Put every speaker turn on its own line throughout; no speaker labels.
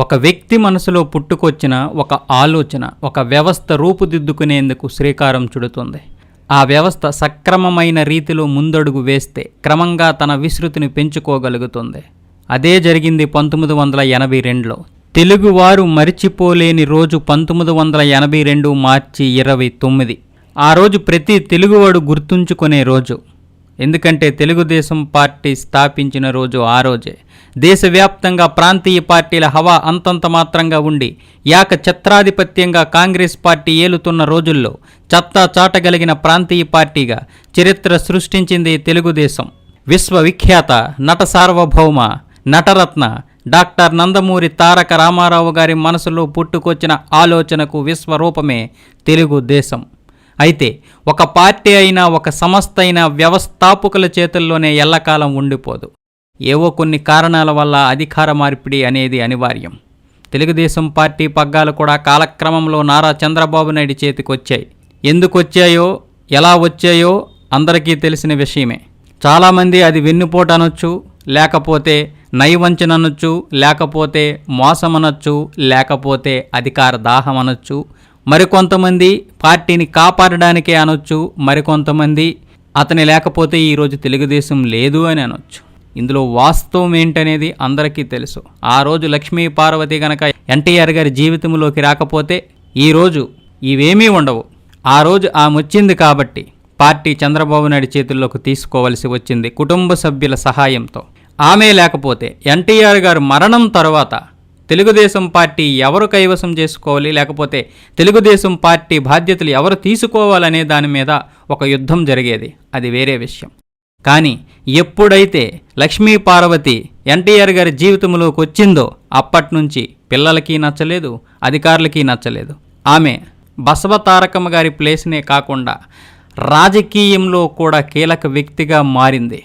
ఒక వ్యక్తి మనసులో పుట్టుకొచ్చిన ఒక ఆలోచన ఒక వ్యవస్థ రూపుదిద్దుకునేందుకు శ్రీకారం చుడుతుంది. ఆ వ్యవస్థ సక్రమమైన రీతిలో ముందడుగు వేస్తే క్రమంగా తన విస్తృతిని పెంచుకోగలుగుతుంది. అదే జరిగింది 1982లో. తెలుగువారు మరిచిపోలేని రోజు 1982 మార్చి 29. ఆ రోజు ప్రతి తెలుగువాడు గుర్తుంచుకునే రోజు. ఎందుకంటే తెలుగుదేశం పార్టీ స్థాపించిన రోజు ఆ రోజే. దేశవ్యాప్తంగా ప్రాంతీయ పార్టీల హవా అంతంత మాత్రంగా ఉండి ఏకఛత్రాధిపత్యంగా కాంగ్రెస్ పార్టీ ఏలుతున్న రోజుల్లో చత్తా చాటగలిగిన ప్రాంతీయ పార్టీగా చరిత్ర సృష్టించింది తెలుగుదేశం. విశ్వవిఖ్యాత నట సార్వభౌమ నటరత్న డాక్టర్ నందమూరి తారక రామారావు గారి మనసులో పుట్టుకొచ్చిన ఆలోచనకు విశ్వరూపమే తెలుగుదేశం. అయితే ఒక పార్టీ అయినా ఒక సంస్థ అయినా వ్యవస్థాపకుల చేతుల్లోనే ఎల్లకాలం ఉండిపోదు. ఏవో కొన్ని కారణాల వల్ల అధికార మార్పిడి అనేది అనివార్యం. తెలుగుదేశం పార్టీ పగ్గాలు కూడా కాలక్రమంలో నారా చంద్రబాబు నాయుడు చేతికొచ్చాయి. ఎందుకు వచ్చాయో ఎలా వచ్చాయో అందరికీ తెలిసిన విషయమే. చాలామంది అది వెన్నుపోటు అనొచ్చు, లేకపోతే నైవంచన అనొచ్చు, లేకపోతే మోసం అనొచ్చు, లేకపోతే అధికార దాహం అనొచ్చు. మరికొంతమంది పార్టీని కాపాడడానికే అనొచ్చు, మరికొంతమంది అతని లేకపోతే ఈరోజు తెలుగుదేశం లేదు అని అనొచ్చు. ఇందులో వాస్తవం ఏంటనేది అందరికీ తెలుసు. ఆ రోజు లక్ష్మీ పార్వతి గనక ఎన్టీఆర్ గారి జీవితంలోకి రాకపోతే ఈరోజు ఇవేమీ ఉండవు. ఆ రోజు ఆమె వచ్చింది కాబట్టి పార్టీ చంద్రబాబు నాయుడు చేతుల్లోకి తీసుకోవలసి వచ్చింది కుటుంబ సభ్యుల సహాయంతో. ఆమె లేకపోతే ఎన్టీఆర్ గారు మరణం తర్వాత తెలుగుదేశం పార్టీ ఎవరు కైవసం చేసుకోవాలి, లేకపోతే తెలుగుదేశం పార్టీ బాధ్యతలు ఎవరు తీసుకోవాలనే దాని మీద ఒక యుద్ధం జరిగేది. అది వేరే విషయం. కానీ ఎప్పుడైతే లక్ష్మీ పార్వతి ఎన్టీఆర్ గారి జీవితంలోకి వచ్చిందో అప్పట్నుంచి పిల్లలకి నచ్చలేదు, అధికారులకి నచ్చలేదు. ఆమె బసవ తారకమ్మ గారి ప్లేస్నే కాకుండా రాజకీయంలో కూడా కీలక వ్యక్తిగా మారింది.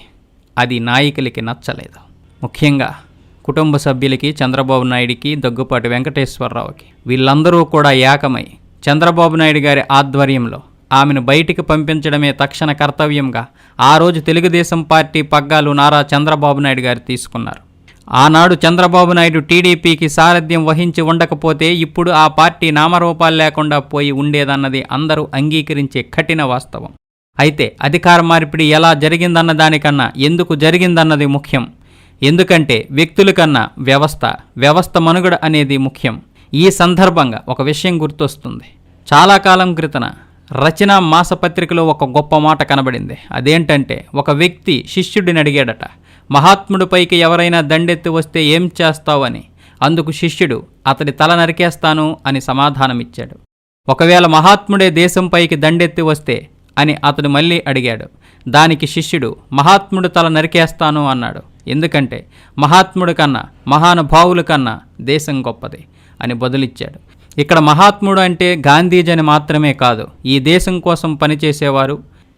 అది నాయకులకి నచ్చలేదు. ముఖ్యంగా కుటుంబ సభ్యులకి, చంద్రబాబు నాయుడికి, దగ్గుపాటి వెంకటేశ్వరరావుకి, వీళ్ళందరూ కూడా ఏకమై చంద్రబాబు నాయుడు గారి ఆధ్వర్యంలో ఆమెను బయటికి పంపించడమే తక్షణ కర్తవ్యంగా ఆ రోజు తెలుగుదేశం పార్టీ పగ్గాలు నారా చంద్రబాబు నాయుడు గారు తీసుకున్నారు. ఆనాడు చంద్రబాబు నాయుడు టీడీపీకి సారథ్యం వహించి ఉండకపోతే ఇప్పుడు ఆ పార్టీ నామరూపాలు లేకుండా పోయి ఉండేదన్నది అందరూ అంగీకరించే కఠిన వాస్తవం. అయితే అధికార మార్పిడి ఎలా జరిగిందన్న దానికన్నా ఎందుకు జరిగిందన్నది ముఖ్యం. ఎందుకంటే వ్యక్తుల కన్నా వ్యవస్థ మనుగడ అనేది ముఖ్యం. ఈ సందర్భంగా ఒక విషయం గుర్తొస్తుంది. చాలా కాలం క్రితన రచన మాసపత్రికలో ఒక గొప్ప మాట కనబడింది. అదేంటంటే ఒక వ్యక్తి శిష్యుడిని అడిగాడట, మహాత్ముడిపైకి ఎవరైనా దండెత్తి వస్తే ఏం చేస్తావు అని. అందుకు శిష్యుడు అతడి తల నరికేస్తాను అని సమాధానమిచ్చాడు. ఒకవేళ మహాత్ముడే దేశంపైకి దండెత్తి వస్తే అని అతడు మళ్ళీ అడిగాడు. దానికి శిష్యుడు మహాత్ముడు తల నరికేస్తాను అన్నాడు. ఎందుకంటే మహాత్ముడి కన్నా మహానుభావుల కన్నా దేశం గొప్పది అని బదులిచ్చాడు. ఇక్కడ మహాత్ముడు అంటే గాంధీజీ అని మాత్రమే కాదు, ఈ దేశం కోసం పనిచేసేవారు,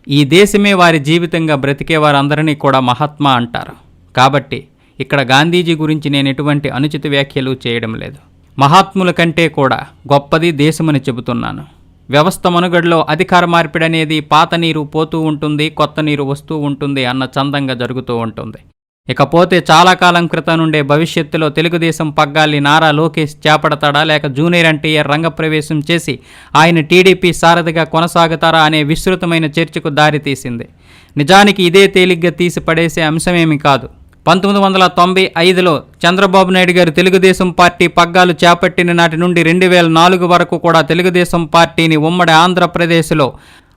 ఈ దేశమే వారి జీవితంగా బ్రతికేవారు అందరినీ కూడా మహాత్మా అంటారు. కాబట్టి ఇక్కడ గాంధీజీ గురించి నేను ఎటువంటి అనుచిత వ్యాఖ్యలు చేయడం లేదు. మహాత్ముల కంటే కూడా గొప్పది దేశమని చెబుతున్నాను. వ్యవస్థ మనుగడలో అధికార మార్పిడి అనేది పాత నీరు పోతూ ఉంటుంది, కొత్త నీరు వస్తూ ఉంటుంది అన్న చందంగా జరుగుతూ ఉంటుంది. ఇకపోతే చాలా కాలం క్రితం నుండే భవిష్యత్తులో తెలుగుదేశం పగ్గాల్ని నారా లోకేష్ చేపడతాడా, లేక జూనియర్ ఎన్టీఆర్ రంగప్రవేశం చేసి ఆయన టీడీపీ సారథిగా కొనసాగుతారా అనే విస్తృతమైన చర్చకు దారితీసింది. నిజానికి ఇదే తేలిగ్గా తీసి పడేసే అంశమేమి కాదు. 1995లో చంద్రబాబు నాయుడు గారు తెలుగుదేశం పార్టీ పగ్గాలు చేపట్టిన నాటి నుండి 2004 వరకు కూడా తెలుగుదేశం పార్టీని ఉమ్మడి ఆంధ్రప్రదేశ్లో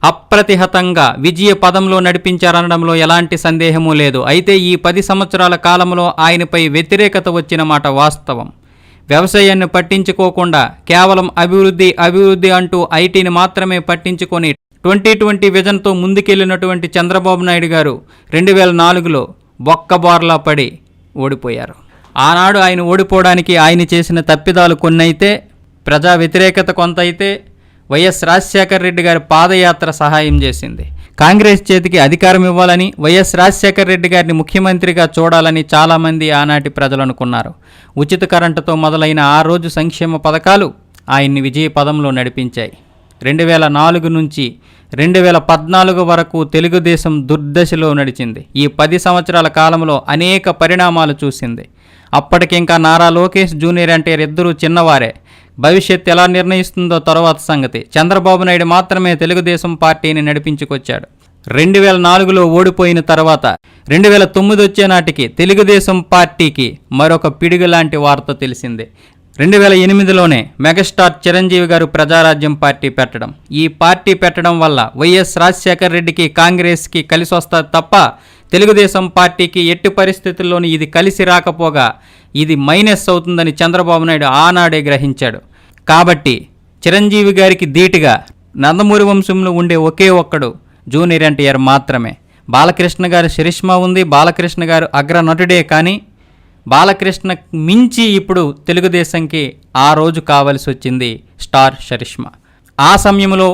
అప్రతిహతంగా విజయ పదంలో నడిపించారనడంలో ఎలాంటి సందేహమూ లేదు. అయితే ఈ 10 సంవత్సరాల కాలంలో ఆయనపై వ్యతిరేకత వచ్చిన మాట వాస్తవం. వ్యవసాయాన్ని పట్టించుకోకుండా కేవలం అభివృద్ధి అంటూ ఐటీని మాత్రమే పట్టించుకొని 2020 విజన్తో ముందుకెళ్లినటువంటి చంద్రబాబు నాయుడు గారు 2004లో బొక్కబార్లా పడి ఓడిపోయారు. ఆనాడు ఆయన ఓడిపోవడానికి ఆయన చేసిన తప్పిదాలు కొన్ని అయితే, ప్రజా వ్యతిరేకత కొంత అయితే, వైఎస్ రాజశేఖర రెడ్డి గారి పాదయాత్ర సహాయం చేసింది. కాంగ్రెస్ చేతికి అధికారం ఇవ్వాలని, వైఎస్ రాజశేఖర రెడ్డి గారిని ముఖ్యమంత్రిగా చూడాలని చాలామంది ఆనాటి ప్రజలు అనుకున్నారు. ఉచిత కరెంటుతో మొదలైన ఆ రోజు సంక్షేమ పథకాలు ఆయన్ని విజయ పదంలో నడిపించాయి. 2004 నుంచి 2014 వరకు తెలుగుదేశం దుర్దశలో నడిచింది. ఈ 10 సంవత్సరాల కాలంలో అనేక పరిణామాలు చూసింది. అప్పటికింకా నారా లోకేష్, జూనియర్ ఎన్టీఆర్ ఇద్దరూ చిన్నవారే. భవిష్యత్ ఎలా నిర్ణయిస్తుందో తర్వాత సంగతి. చంద్రబాబు నాయుడు మాత్రమే తెలుగుదేశం పార్టీని నడిపించుకొచ్చాడు. 2004లో ఓడిపోయిన తర్వాత 2009 వచ్చే నాటికి తెలుగుదేశం పార్టీకి మరొక పిడుగు లాంటి వార్త తెలిసిందే. 2008లోనే మెగాస్టార్ చిరంజీవి గారు ప్రజారాజ్యం పార్టీ పెట్టడం. ఈ పార్టీ పెట్టడం వల్ల వైఎస్ రాజశేఖర రెడ్డికి, కాంగ్రెస్కి కలిసి వస్తుంది తప్ప తెలుగుదేశం పార్టీకి ఎట్టి పరిస్థితుల్లోనూ ఇది కలిసి రాకపోగా ఇది మైనస్ అవుతుందని చంద్రబాబు నాయుడు ఆనాడే గ్రహించాడు. కాబట్టి చిరంజీవి గారికి ధీటుగా నందమూరి వంశంలో ఉండే ఒకే ఒక్కడు జూనియర్ ఎన్టీఆర్ మాత్రమే. బాలకృష్ణ గారు చరిష్మా ఉంది, బాలకృష్ణ గారు అగ్ర నటుడే. కానీ బాలకృష్ణ మించి ఇప్పుడు తెలుగుదేశంకి ఆ రోజు కావలసి వచ్చింది స్టార్ చరిష్మా. ఆ సమయంలో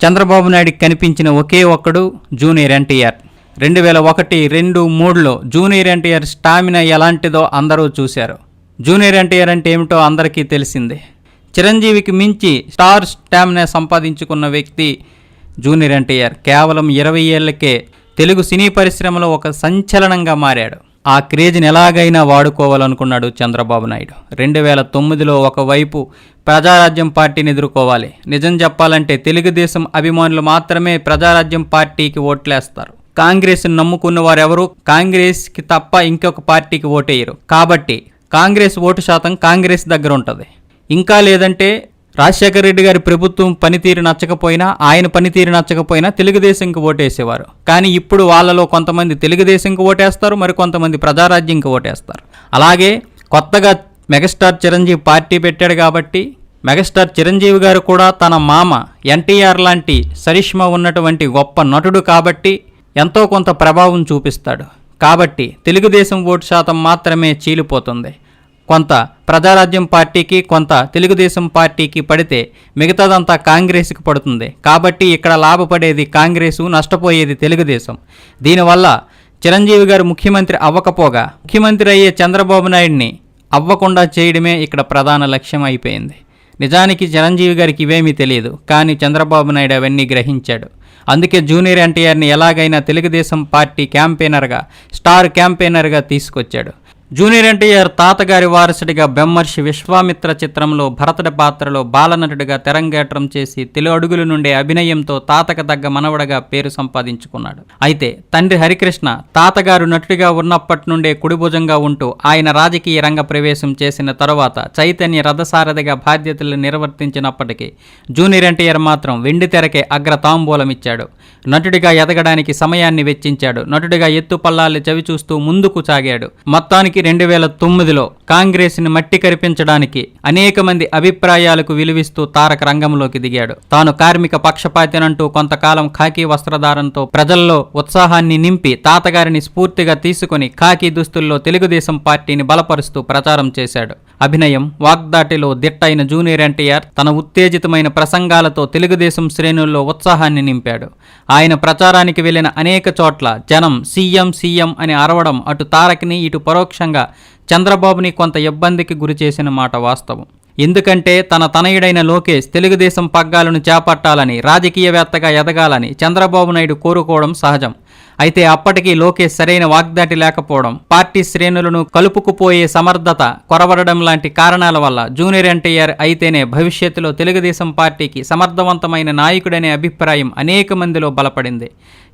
చంద్రబాబు నాయుడికి కనిపించిన ఒకే ఒక్కడు జూనియర్ ఎన్టీఆర్. 2001, 2, 3లో జూనియర్ ఎన్టీఆర్ స్టామినా ఎలాంటిదో అందరూ చూశారు. జూనియర్ ఎన్టీఆర్ అంటే ఏమిటో అందరికీ తెలిసిందే. చిరంజీవికి మించి స్టార్ స్టామినా సంపాదించుకున్న వ్యక్తి జూనియర్ ఎన్టీఆర్. కేవలం 20 ఏళ్లకే తెలుగు సినీ పరిశ్రమలో ఒక సంచలనంగా మారాడు. ఆ క్రేజ్ని ఎలాగైనా వాడుకోవాలనుకున్నాడు చంద్రబాబు నాయుడు. 2009లో ఒకవైపు ప్రజారాజ్యం పార్టీని ఎదుర్కోవాలి. నిజం చెప్పాలంటే తెలుగుదేశం అభిమానులు మాత్రమే ప్రజారాజ్యం పార్టీకి ఓట్లేస్తారు. కాంగ్రెస్ని నమ్ముకున్న వారెవరూ కాంగ్రెస్కి తప్ప ఇంకొక పార్టీకి ఓటేయరు. కాబట్టి కాంగ్రెస్ ఓటు శాతం కాంగ్రెస్ దగ్గర ఉంటుంది. ఇంకా లేదంటే రాజశేఖర రెడ్డి గారి ప్రభుత్వం పనితీరు నచ్చకపోయినా, ఆయన పనితీరు నచ్చకపోయినా తెలుగుదేశంకి ఓటేసేవారు. కానీ ఇప్పుడు వాళ్ళలో కొంతమంది తెలుగుదేశంకి ఓటేస్తారు, మరి కొంతమంది ప్రజారాజ్యంకి ఓటేస్తారు. అలాగే కొత్తగా మెగాస్టార్ చిరంజీవి పార్టీ పెట్టాడు కాబట్టి మెగాస్టార్ చిరంజీవి గారు కూడా తన మామ ఎన్టీఆర్ లాంటి చరిష్మా ఉన్నటువంటి గొప్ప నటుడు కాబట్టి ఎంతో కొంత ప్రభావం చూపిస్తాడు. కాబట్టి తెలుగుదేశం ఓటు శాతం మాత్రమే చీలిపోతుంది. కొంత ప్రజారాజ్యం పార్టీకి, కొంత తెలుగుదేశం పార్టీకి పడితే మిగతాదంతా కాంగ్రెస్కి పడుతుంది. కాబట్టి ఇక్కడ లాభపడేది కాంగ్రెసు, నష్టపోయేది తెలుగుదేశం. దీనివల్ల చిరంజీవి గారు ముఖ్యమంత్రి అవ్వకపోగా ముఖ్యమంత్రి అయ్యే చంద్రబాబు నాయుడిని అవ్వకుండా చేయడమే ఇక్కడ ప్రధాన లక్ష్యం అయిపోయింది. నిజానికి చిరంజీవి గారికి ఇవేమీ తెలియదు, కానీ చంద్రబాబు నాయుడు అవన్నీ గ్రహించాడు. అందుకే జూనియర్ ఎన్టీఆర్ని ఎలాగైనా తెలుగుదేశం పార్టీ క్యాంపెయినర్గా, స్టార్ క్యాంపెయినర్గా తీసుకొచ్చాడు. జూనియర్ ఎన్టీఆర్ తాతగారి వారసుడిగా బ్రహ్మర్షి విశ్వామిత్ర చిత్రంలో భరతుడి పాత్రలో బాలనటుడిగా తెరంగేట్రం చేసి తెలుగు అడుగుల నుండే అభినయంతో తాతకు తగ్గ మనవడగా పేరు సంపాదించుకున్నాడు. అయితే తండ్రి హరికృష్ణ తాతగారు నటుడిగా ఉన్నప్పటి నుండే కుడిభుజంగా ఉంటూ ఆయన రాజకీయ రంగ ప్రవేశం చేసిన తరువాత చైతన్య రథసారథిగా బాధ్యతలు నిర్వర్తించినప్పటికీ జూనియర్ ఎన్టీఆర్ మాత్రం వెండి తెరకే అగ్ర తాంబూలం ఇచ్చాడు. నటుడిగా ఎదగడానికి సమయాన్ని వెచ్చించాడు. నటుడిగా ఎత్తుపల్లాలు చవిచూస్తూ ముందుకు సాగాడు. మొత్తానికి 2009లో కాంగ్రెస్ని మట్టి కరిపించడానికి అనేక మంది అభిప్రాయాలకు విలువిస్తూ తారక రంగంలోకి దిగాడు. తాను కార్మిక పక్షపాతినంటూ కొంతకాలం ఖాకీ వస్త్రధారంతో ప్రజల్లో ఉత్సాహాన్ని నింపి తాతగారిని స్ఫూర్తిగా తీసుకుని ఖాకీ దుస్తుల్లో తెలుగుదేశం పార్టీని బలపరుస్తూ ప్రచారం చేశాడు. అభినయం, వాగ్దాటిలో దిట్టైన జూనియర్ ఎన్టీఆర్ తన ఉత్తేజితమైన ప్రసంగాలతో తెలుగుదేశం శ్రేణుల్లో ఉత్సాహాన్ని నింపాడు. ఆయన ప్రచారానికి వెళ్లిన అనేక చోట్ల జనం సీఎం సీఎం అని అరవడం అటు తారక్ని, ఇటు పరోక్షంగా చంద్రబాబుని కొంత ఇబ్బందికి గురిచేసిన మాట వాస్తవం. ఎందుకంటే తన తనయుడైన లోకేష్ తెలుగుదేశం పగ్గాలను చేపట్టాలని, రాజకీయవేత్తగా ఎదగాలని చంద్రబాబు నాయుడు కోరుకోవడం సహజం. అయితే అప్పటికీ లోకేష్ సరైన వాగ్దాటి లేకపోవడం, పార్టీ శ్రేణులను కలుపుకుపోయే సమర్థత కొరవడడం లాంటి కారణాల వల్ల జూనియర్ ఎన్టీఆర్ అయితేనే భవిష్యత్తులో తెలుగుదేశం పార్టీకి సమర్థవంతమైన నాయకుడనే అభిప్రాయం అనేక మందిలో బలపడింది.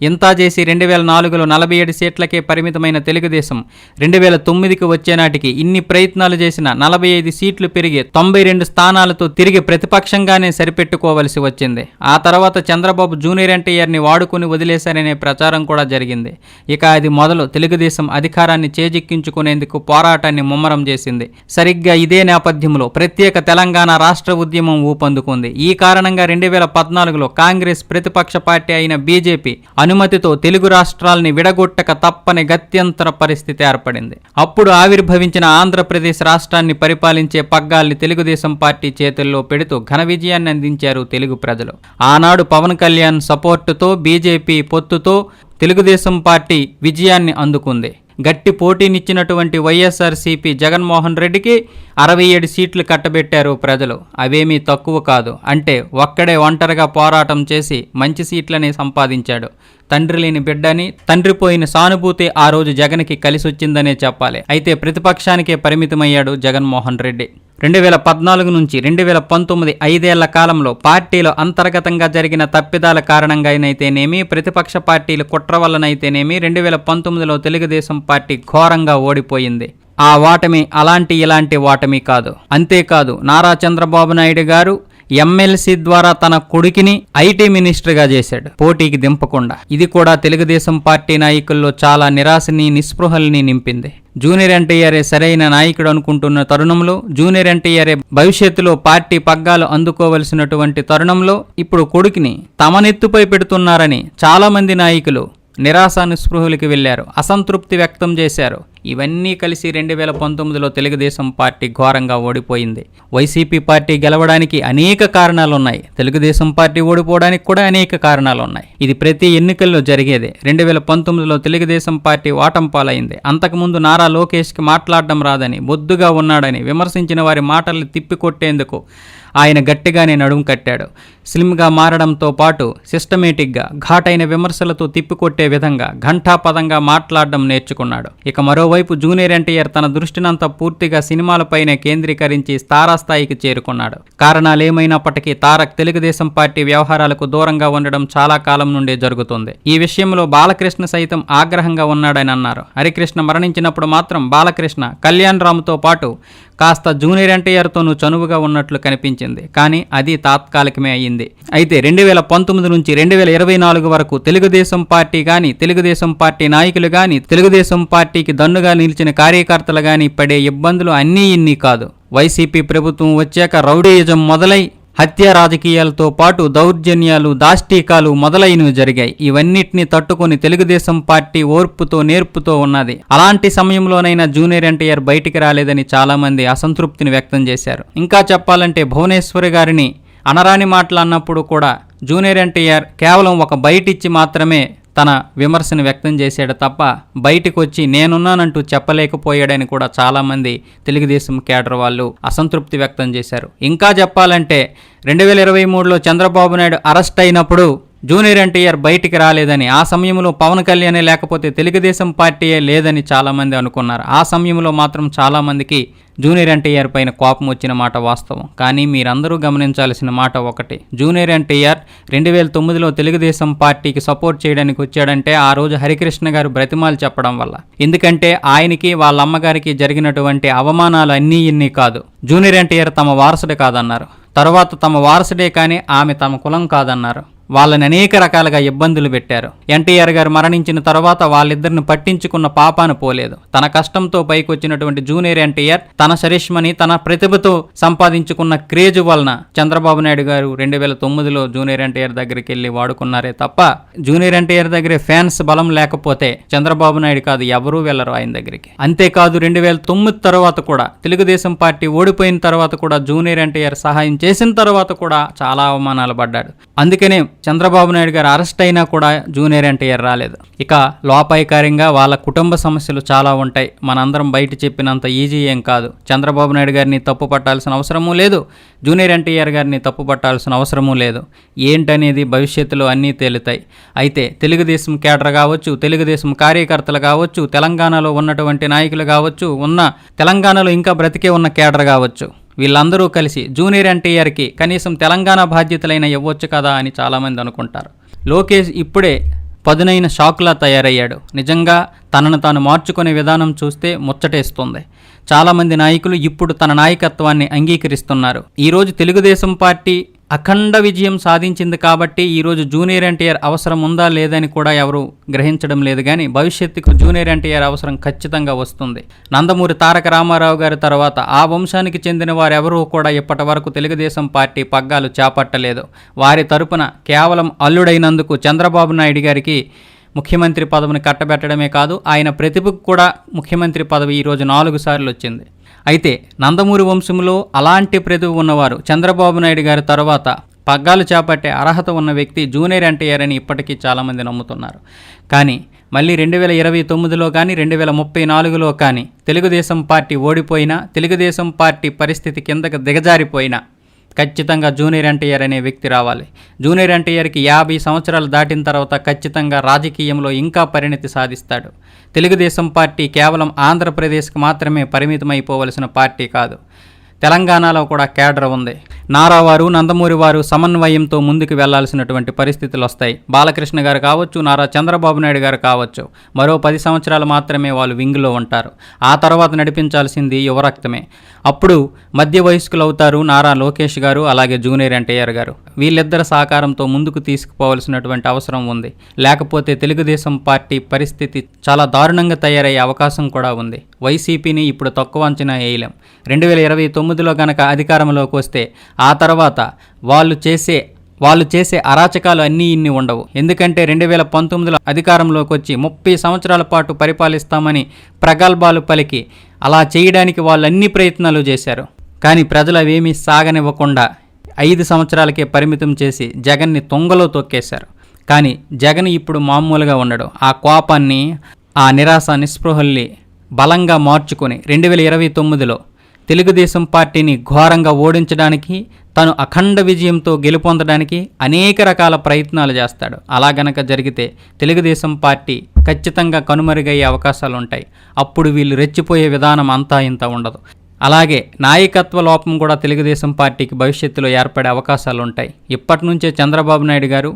ఇంతా చేసి 2004లో 47 సీట్లకే పరిమితమైన తెలుగుదేశం 2009కి వచ్చేనాటికి ఇన్ని ప్రయత్నాలు చేసిన 45 సీట్లు పెరిగి 92 స్థానాలతో తిరిగి ప్రతిపక్షంగానే సరిపెట్టుకోవలసి వచ్చింది. ఆ తర్వాత చంద్రబాబు జూనియర్ ఎన్టీఆర్ని వాడుకుని వదిలేశారనే ప్రచారం కూడా జరిగింది. ఇక అది మొదలు తెలుగుదేశం అధికారాన్ని చేజిక్కించుకునేందుకు పోరాటాన్ని ముమ్మరం చేసింది. సరిగ్గా ఇదే నేపథ్యంలో ప్రత్యేక తెలంగాణ రాష్ట్ర ఉద్యమం ఊపందుకుంది. ఈ కారణంగా 2014లో కాంగ్రెస్ ప్రతిపక్ష పార్టీ అయిన బీజేపీ అనుమతితో తెలుగు రాష్ట్రాల్ని విడగొట్టక తప్పని గత్యంతర పరిస్థితి ఏర్పడింది. అప్పుడు ఆవిర్భవించిన ఆంధ్రప్రదేశ్ రాష్ట్రాన్ని పరిపాలించే పగ్గాల్ని తెలుగుదేశం పార్టీ చేతుల్లో పెడుతూ ఘన విజయాన్ని అందించారు తెలుగు ప్రజలు. ఆనాడు పవన్ కళ్యాణ్ సపోర్టుతో, బీజేపీ పొత్తుతో తెలుగుదేశం పార్టీ విజయాన్ని అందుకుంది. గట్టి పోటీనిచ్చినటువంటి వైఎస్ఆర్సీపీ జగన్మోహన్ రెడ్డికి 67 సీట్లు కట్టబెట్టారు ప్రజలు. అవేమీ తక్కువ కాదు. అంటే ఒక్కడే ఒంటరిగా పోరాటం చేసి మంచి సీట్లని సంపాదించాడు. తండ్రి లేని బిడ్డని, తండ్రి పోయిన సానుభూతి ఆ రోజు జగన్కి కలిసొచ్చిందనే చెప్పాలి. అయితే ప్రతిపక్షానికే పరిమితమయ్యాడు జగన్మోహన్ రెడ్డి. 2014 నుంచి 2019 5 కాలంలో పార్టీలో అంతర్గతంగా జరిగిన తప్పిదాల కారణంగానైతేనేమి, ప్రతిపక్ష పార్టీల కుట్ర వల్లనైతేనేమి 2019లో తెలుగుదేశం పార్టీ ఘోరంగా ఓడిపోయింది. ఆ ఓటమి ఇలాంటి ఓటమి కాదు. అంతేకాదు, నారా చంద్రబాబు నాయుడు గారు ఎమ్మెల్సీ ద్వారా తన కొడుకుని ఐటీ మినిస్టర్గా చేశాడు, పోటీకి దింపకుండా. ఇది కూడా తెలుగుదేశం పార్టీ నాయకుల్లో చాలా నిరాశని, నిస్పృహల్ని నింపింది. జూనియర్ ఎన్టీఆర్ఏ సరైన నాయకుడు అనుకుంటున్న తరుణంలో, జూనియర్ ఎన్టీఆర్ఏ భవిష్యత్తులో పార్టీ పగ్గాలు అందుకోవలసినటువంటి తరుణంలో ఇప్పుడు కొడుకుని తమ నెత్తుపై పెడుతున్నారని చాలా మంది నాయకులు నిరాశ నిస్పృహులకి వెళ్లారు, అసంతృప్తి వ్యక్తం చేశారు. ఇవన్నీ కలిసి 2019లో తెలుగుదేశం పార్టీ ఘోరంగా ఓడిపోయింది. వైసీపీ పార్టీ గెలవడానికి అనేక కారణాలున్నాయి, తెలుగుదేశం పార్టీ ఓడిపోవడానికి కూడా అనేక కారణాలున్నాయి. ఇది ప్రతి ఎన్నికల్లో జరిగేదే. 2019లో తెలుగుదేశం పార్టీ ఓటం పాలైంది. అంతకుముందు నారా లోకేష్కి మాట్లాడడం రాదని, బొద్దుగా ఉన్నాడని విమర్శించిన వారి మాటల్ని తిప్పికొట్టేందుకు ఆయన గట్టిగానే నడుము కట్టాడు. స్లిమ్గా మారడంతో పాటు సిస్టమేటిక్గా ఘాటైన విమర్శలతో తిప్పికొట్టే విధంగా ఘంటాపదంగా మాట్లాడడం నేర్చుకున్నాడు. ఇక మరోవైపు జూనియర్ ఎన్టీఆర్ తన దృష్టినంతా పూర్తిగా సినిమాలపైనే కేంద్రీకరించి తారాస్థాయికి చేరుకున్నాడు. కారణాలేమైనప్పటికీ తారక్ తెలుగుదేశం పార్టీ వ్యవహారాలకు దూరంగా ఉండడం చాలా కాలం నుండే జరుగుతుంది. ఈ విషయంలో బాలకృష్ణ సైతం ఆగ్రహంగా ఉన్నాడని అన్నారు. హరికృష్ణ మరణించినప్పుడు మాత్రం బాలకృష్ణ కళ్యాణ్ రామ్తో పాటు కాస్త జూనియర్ ఎన్టీఆర్తోనూ చనువుగా ఉన్నట్లు కనిపించింది. కానీ అది తాత్కాలికమే అయ్యింది. అయితే 2019 నుంచి 2024 వరకు తెలుగుదేశం పార్టీ కానీ, తెలుగుదేశం పార్టీ నాయకులు కానీ, తెలుగుదేశం పార్టీకి దన్నుగా నిలిచిన కార్యకర్తలు కానీ పడే ఇబ్బందులు అన్నీ ఇన్ని కాదు. వైసీపీ ప్రభుత్వం వచ్చాక రౌడీయిజం మొదలై హత్య రాజకీయాలతో పాటు దౌర్జన్యాలు, దాష్టీకాలు మొదలైనవి జరిగాయి. ఇవన్నిటిని తట్టుకొని తెలుగుదేశం పార్టీ ఓర్పుతో, నేర్పుతో ఉన్నది. అలాంటి సమయంలోనైనా జూనియర్ ఎన్టీఆర్ బయటికి రాలేదని చాలా మంది అసంతృప్తిని వ్యక్తం చేశారు. ఇంకా చెప్పాలంటే భువనేశ్వరి గారిని అనరాని మాటలు అన్నప్పుడు కూడా జూనియర్ ఎన్టీఆర్ కేవలం ఒక బయటిచ్చి మాత్రమే తన విమర్శను వ్యక్తం చేశాడు తప్ప బయటకు వచ్చి నేనున్నానంటూ చెప్పలేకపోయాడని కూడా చాలామంది తెలుగుదేశం కేడర్ వాళ్ళు అసంతృప్తి వ్యక్తం చేశారు. ఇంకా చెప్పాలంటే 2023లో చంద్రబాబు నాయుడు అరెస్ట్ అయినప్పుడు జూనియర్ ఎన్టీఆర్ బయటికి రాలేదని, ఆ సమయంలో పవన్ కళ్యాణ్ లేకపోతే తెలుగుదేశం పార్టీయే లేదని చాలామంది అనుకున్నారు. ఆ సమయంలో మాత్రం చాలామందికి జూనియర్ ఎన్టీఆర్ పైన కోపం వచ్చిన మాట వాస్తవం. కానీ మీరందరూ గమనించాల్సిన మాట ఒకటి, జూనియర్ ఎన్టీఆర్ 2009లో తెలుగుదేశం పార్టీకి సపోర్ట్ చేయడానికి వచ్చాడంటే ఆ రోజు హరికృష్ణ గారు బ్రతిమాలు చెప్పడం వల్ల. ఎందుకంటే ఆయనకి వాళ్ళ అమ్మగారికి జరిగినటువంటి అవమానాలు అన్నీ ఇన్ని కాదు. జూనియర్ ఎన్టీఆర్ తమ వారసుడే కాదన్నారు, తర్వాత తమ వారసుడే కానీ ఆమె తమ కులం కాదన్నారు. వాళ్ళని అనేక రకాలుగా ఇబ్బందులు పెట్టారు. ఎన్టీఆర్ గారు మరణించిన తర్వాత వాళ్ళిద్దరిని పట్టించుకున్న పాపాను పోలేదు. తన కష్టంతో పైకొచ్చినటువంటి జూనియర్ ఎన్టీఆర్ తన చరిష్మని, తన ప్రతిభతో సంపాదించుకున్న క్రేజ్ వలన చంద్రబాబు నాయుడు గారు 2009లో జూనియర్ ఎన్టీఆర్ దగ్గరికి వెళ్ళి వాడుకున్నారే తప్ప జూనియర్ ఎన్టీఆర్ దగ్గర ఫ్యాన్స్ బలం లేకపోతే చంద్రబాబు నాయుడు కాదు ఎవరూ వెళ్ళరు ఆయన దగ్గరికి. అంతేకాదు 2009 తర్వాత కూడా తెలుగుదేశం పార్టీ ఓడిపోయిన తర్వాత కూడా జూనియర్ ఎన్టీఆర్ సహాయం చేసిన తర్వాత కూడా చాలా అవమానాలు పడ్డాడు. అందుకనే చంద్రబాబు నాయుడు గారు అరెస్ట్ అయినా కూడా జూనియర్ ఎన్టీఆర్ రాలేదు. ఇక లోపాయికారంగా వాళ్ళ కుటుంబ సమస్యలు చాలా ఉంటాయి. మనందరం బయట చెప్పినంత ఈజీ ఏం కాదు. చంద్రబాబు నాయుడు గారిని తప్పు పట్టాల్సిన అవసరమూ లేదు, జూనియర్ ఎన్టీఆర్ గారిని తప్పు పట్టాల్సిన అవసరమూ లేదు. ఏంటనేది భవిష్యత్తులో అన్నీ తేలుతాయి. అయితే తెలుగుదేశం కేడర్ కావచ్చు, తెలుగుదేశం కార్యకర్తలు కావచ్చు, తెలంగాణలో ఉన్నటువంటి నాయకులు కావచ్చు, తెలంగాణలో ఇంకా బ్రతికే ఉన్న కేడర్ కావచ్చు, వీళ్ళందరూ కలిసి జూనియర్ ఎన్టీఆర్కి కనీసం తెలంగాణ బాధ్యతలైన ఇవ్వచ్చు కదా అని చాలామంది అనుకుంటారు. లోకేష్ ఇప్పుడే పదునైన షాక్లా తయారయ్యాడు. నిజంగా తనను తాను మార్చుకునే విధానం చూస్తే ముచ్చటేస్తుంది. చాలామంది నాయకులు ఇప్పుడు తన నాయకత్వాన్ని అంగీకరిస్తున్నారు. ఈరోజు తెలుగుదేశం పార్టీ అఖండ విజయం సాధించింది కాబట్టి ఈరోజు జూనియర్ ఎన్టీఆర్ అవసరం ఉందా లేదని కూడా ఎవరు గ్రహించడం లేదు. కానీ భవిష్యత్తుకు జూనియర్ ఎన్టీఆర్ అవసరం ఖచ్చితంగా వస్తుంది. నందమూరి తారక రామారావు గారి తర్వాత ఆ వంశానికి చెందిన వారెవరూ కూడా ఇప్పటి వరకు తెలుగుదేశం పార్టీ పగ్గాలు చేపట్టలేదు. వారి తరపున కేవలం అల్లుడైనందుకు చంద్రబాబు నాయుడు గారికి ముఖ్యమంత్రి పదవిని కట్టబెట్టడమే కాదు, ఆయన ప్రతిభకు కూడా ముఖ్యమంత్రి పదవి ఈరోజు 4 సార్లు వచ్చింది. అయితే నందమూరి వంశంలో అలాంటి ప్రతిభ ఉన్నవారు చంద్రబాబు నాయుడు గారి తర్వాత పగ్గాలు చేపట్టే అర్హత ఉన్న వ్యక్తి జూనియర్ ఎన్టీఆర్ అని ఇప్పటికీ చాలామంది నమ్ముతున్నారు. కానీ మళ్ళీ 2029లో కానీ 2034లో కానీ తెలుగుదేశం పార్టీ ఓడిపోయినా, తెలుగుదేశం పార్టీ పరిస్థితి కిందకు దిగజారిపోయినా ఖచ్చితంగా జూనియర్ ఎన్టీఆర్ అనే వ్యక్తి రావాలి. జూనియర్ ఎన్టీఆర్కి 50 సంవత్సరాలు దాటిన తర్వాత ఖచ్చితంగా రాజకీయంలో ఇంకా పరిణతి సాధిస్తాడు. తెలుగుదేశం పార్టీ కేవలం ఆంధ్రప్రదేశ్కి మాత్రమే పరిమితమైపోవలసిన పార్టీ కాదు. తెలంగాణలో కూడా కేడర్ ఉంది. నారా వారు, నందమూరి వారు సమన్వయంతో ముందుకు వెళ్లాల్సినటువంటి పరిస్థితులు వస్తాయి. బాలకృష్ణ గారు కావచ్చు, నారా చంద్రబాబు నాయుడు గారు కావచ్చు, మరో 10 సంవత్సరాలు మాత్రమే వాళ్ళు వింగ్లో ఉంటారు. ఆ తర్వాత నడిపించాల్సింది యువరక్తమే. అప్పుడు మధ్య వయస్కులు అవుతారు నారా లోకేష్ గారు, అలాగే జూనియర్ ఎన్టీఆర్ గారు. వీళ్ళిద్దరి సహకారంతో ముందుకు తీసుకుపోవాల్సినటువంటి అవసరం ఉంది. లేకపోతే తెలుగుదేశం పార్టీ పరిస్థితి చాలా దారుణంగా తయారయ్యే అవకాశం కూడా ఉంది. వైసీపీని ఇప్పుడు తక్కువ అంచనా వేయలేం. 2029లో గనక అధికారంలోకి వస్తే ఆ తర్వాత వాళ్ళు చేసే అరాచకాలు అన్నీ ఇన్ని ఉండవు. ఎందుకంటే 2019లో అధికారంలోకి వచ్చి 30 సంవత్సరాల పాటు పరిపాలిస్తామని ప్రగల్భాలు పలికి అలా చేయడానికి వాళ్ళు అన్ని ప్రయత్నాలు చేశారు. కానీ ప్రజలు అవేమీ సాగనివ్వకుండా 5 సంవత్సరాలకే పరిమితం చేసి జగన్ని తొంగలో తొక్కేశారు. కానీ జగన్ ఇప్పుడు మామూలుగా ఉండడు. ఆ కోపాన్ని, ఆ నిరాశ నిస్పృహల్ని బలంగా మార్చుకొని 2029లో తెలుగుదేశం పార్టీని ఘోరంగా ఓడించడానికి, తను అఖండ విజయంతో గెలుపొందడానికి అనేక రకాల ప్రయత్నాలు చేస్తాడు. అలా గనక జరిగితే తెలుగుదేశం పార్టీ ఖచ్చితంగా కనుమరుగయ్యే అవకాశాలు ఉంటాయి. అప్పుడు వీళ్ళు రెచ్చిపోయే విధానం అంతా ఇంత ఉండదు. అలాగే నాయకత్వ లోపం కూడా తెలుగుదేశం పార్టీకి భవిష్యత్తులో ఏర్పడే అవకాశాలు ఉంటాయి. ఇప్పటి నుంచే చంద్రబాబు నాయుడు గారు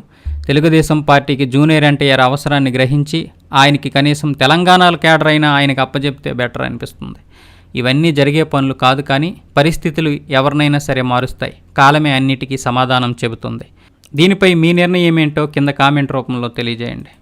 తెలుగుదేశం పార్టీకి జూనియర్ ఎన్టీఆర్ అవసరాన్ని గ్రహించి ఆయనకి కనీసం తెలంగాణలో కేడర్ అయినా ఆయనకి అప్పచెప్తే బెటర్ అనిపిస్తుంది. ఇవన్నీ జరిగే పనులు కాదు, కానీ పరిస్థితులు ఎవరినైనా సరే మారుస్తాయి. కాలమే అన్నిటికీ సమాధానం చెబుతుంది. దీనిపై మీ నిర్ణయం ఏంటో కింద కామెంట్ రూపంలో తెలియజేయండి.